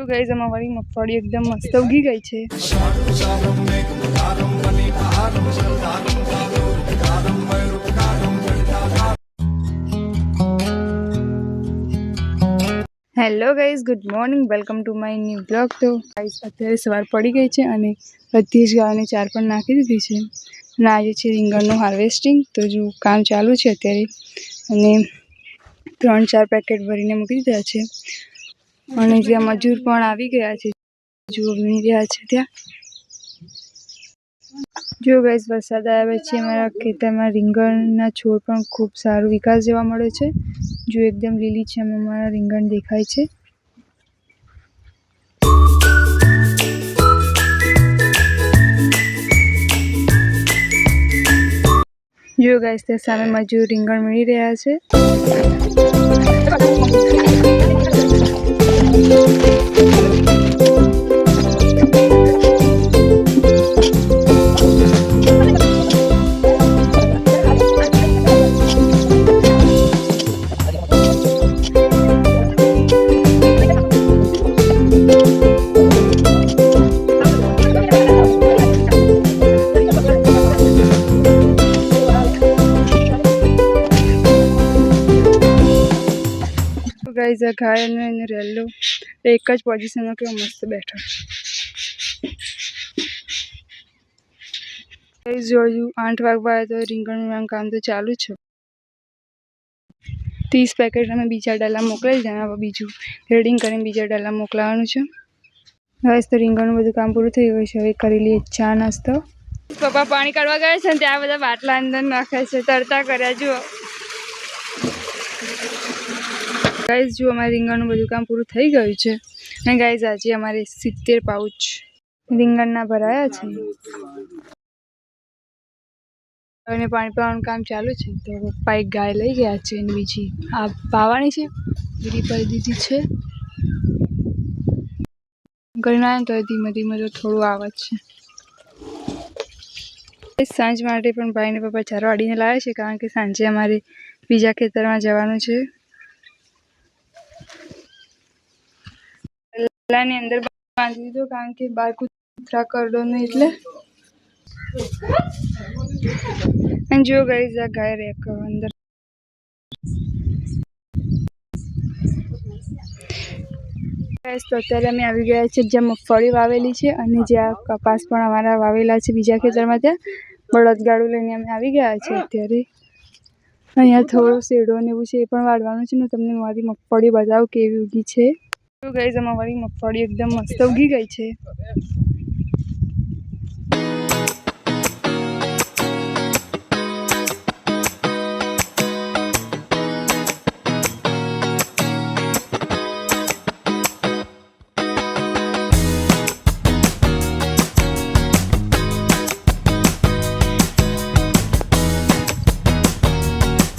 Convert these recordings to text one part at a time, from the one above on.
Guys અમારી મગફળી એકદમ મસ્ત ઉગી ગઈ છે। Hello guys, good morning, welcome to my new blog. તો ગાઈઝ અત્યારે સવાર પડી ગઈ છે અને બધી જ ગાયોને ચાર પણ નાખી દીધી છે અને આજે છે રીંગણનું હાર્વેસ્ટિંગ। તો જો કામ ચાલુ છે અત્યારે અને 3-4 પેકેટ ભરીને મૂકી દીધા છે અને જ્યાં મજૂર પણ આવી ગયા છે, જો વીણી રહ્યા છે ત્યાં। જો ગાઈઝ વરસાદ આવે છે, અમારા ખેતરમાં રીંગણના છોડ પણ ખૂબ સારો વિકાસ જોવા મળે છે। જો એકદમ લીલી છે, અમારા રીંગણ દેખાય છે। જો ગાઈઝ તે સામે મજૂર રીંગણ વીણી રહ્યા છે। ગાઈઝ આ ગાય અને રેલો એક જ પોઝિશનમાં કેવો મસ્ત બેઠો। ગાઈઝ જો 8 વાગવા તો રીંગણનું કામ તો ચાલુ છે। 30 પેકેટ અમે બીજા ડાલા મોકલાવી દીધા, હવે બીજું રેડિંગ કરીને બીજા ડાલા મોકલાવાનું છે। ગાઈઝ તો રીંગણનું બધું કામ પૂરું થઈ ગયું છે, હવે કરી લઈએ ચા નાસ્તો। પપ્પા પાણી કાઢવા ગયા છે ને ત્યાં બધા બાટલા અંદર નાખે છે, તરતા કર્યા જુઓ। ગાઈઝ જો અમારે રીંગણનું બધું કામ પૂરું થઈ ગયું છે અને ગાઈઝ આજે અમારે 70 પાઉચ રીંગણના ભરાયા છે અને પાણી પીવાનું કામ ચાલુ છે। તો પપ્પા એક ગાય લઈ ગયા છે અને બીજી આ પાવાની છે, બીજી પડી દીધી છે। કરીને આવે તો ધીમે ધીમે તો થોડું આવે છે। સાંજ માટે પણ ભાઈને પપ્પા ચારો વાળીને લાવે છે, કારણ કે સાંજે અમારે બીજા ખેતરમાં જવાનું છે। ની અંદર બાંધી દીધો, કારણ કે બહાર કૂતરા કરડો નહીં એટલે। અને જો ગાઈઝ આ ગાય રેક અંદર તો અત્યારે અમે આવી ગયા છે જ્યાં મગફળી વાવેલી છે અને જ્યાં કપાસ પણ અમારા વાવેલા છે બીજા ખેતરમાં, ત્યાં બળદગાડું લઈને અમે આવી ગયા છે। અત્યારે અહીંયા થોડો શેડો ને એવું છે એ પણ વાળવાનું છે ને તમને મારી મગફળી બતાવું કેવી ઉગી છે। તો ગાઈઝ અમારી મગફળી એકદમ મસ્ત ઉગી ગઈ છે।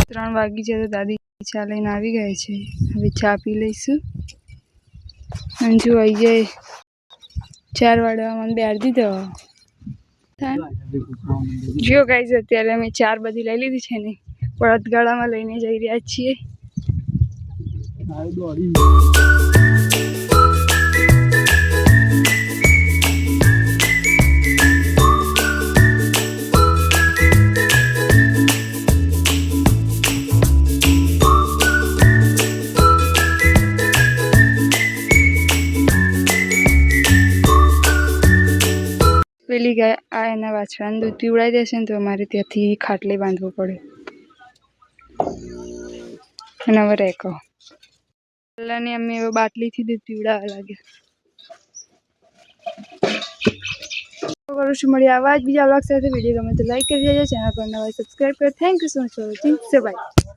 ત્રણ વાગી જાય તો દાદી ચા લઈને આવી ગયા છે, હવે ચા પી લઈશું। અને જો આવી જાય 4 વાળવામાં બેહાર દીધો। જો ગાઈઝ અત્યારે અમે ચાર બધી લઈ લીધી છે ને બળદગાડામાં લઈને જઈ રહ્યા છીએ। પેલી ગાય આ એના વાછરાને દૂધ પીવડાવી દેશે ને તો અમારે ત્યાંથી ખાટલે બાંધવો પડે અને હવે રેકો પેલાને અમે બાટલીથી દૂધ પીવડાવવા લાગ્યા। કરું છું, મળી આવા જ બીજા બ્લોગ સાથે। વિડીયો ગમે તો લાઈક કરી દેજો, ચેનલ પર નવા સબસ્ક્રાઈબ કરો। Thank you so much for watching, by.